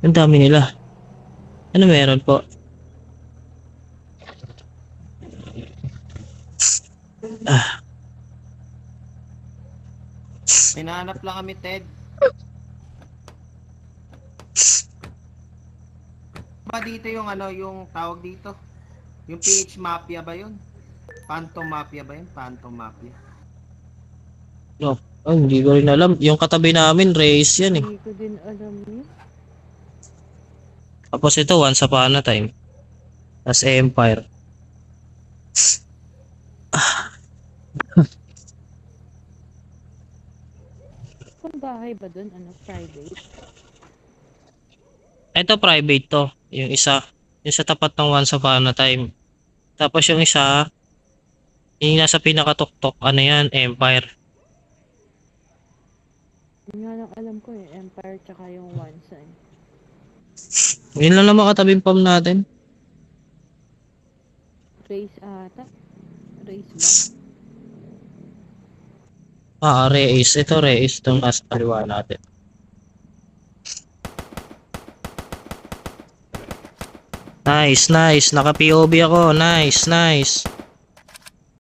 Ang dami nila. Ano meron po? Hinahanap lang kami, Ted. Ba dito yung ano, yung tawag dito? Yung PH Mafia ba yun? Phantom Mafia ba yun? Phantom Mafia. No. Oh, hindi ko rin alam. Yung katabi namin, race yan eh. Hindi ko din alam yun. Tapos ito, Once Upon a Time. Tapos Empire. Kung bahay ba dun, ano, private? Ito private to. Yung isa. Yung sa tapat ng Once Upon a Time. Tapos yung isa, yung nasa pinakatuktok, ano yan, Empire. Yun nga lang alam ko eh, Empire tsaka yung One Sun. Yun lang naman katabing pam natin. Race ata? Race ba? Race. Ito race. Itong nasa kaliwa natin. Nice, nice. Naka-POV ako. Nice, nice.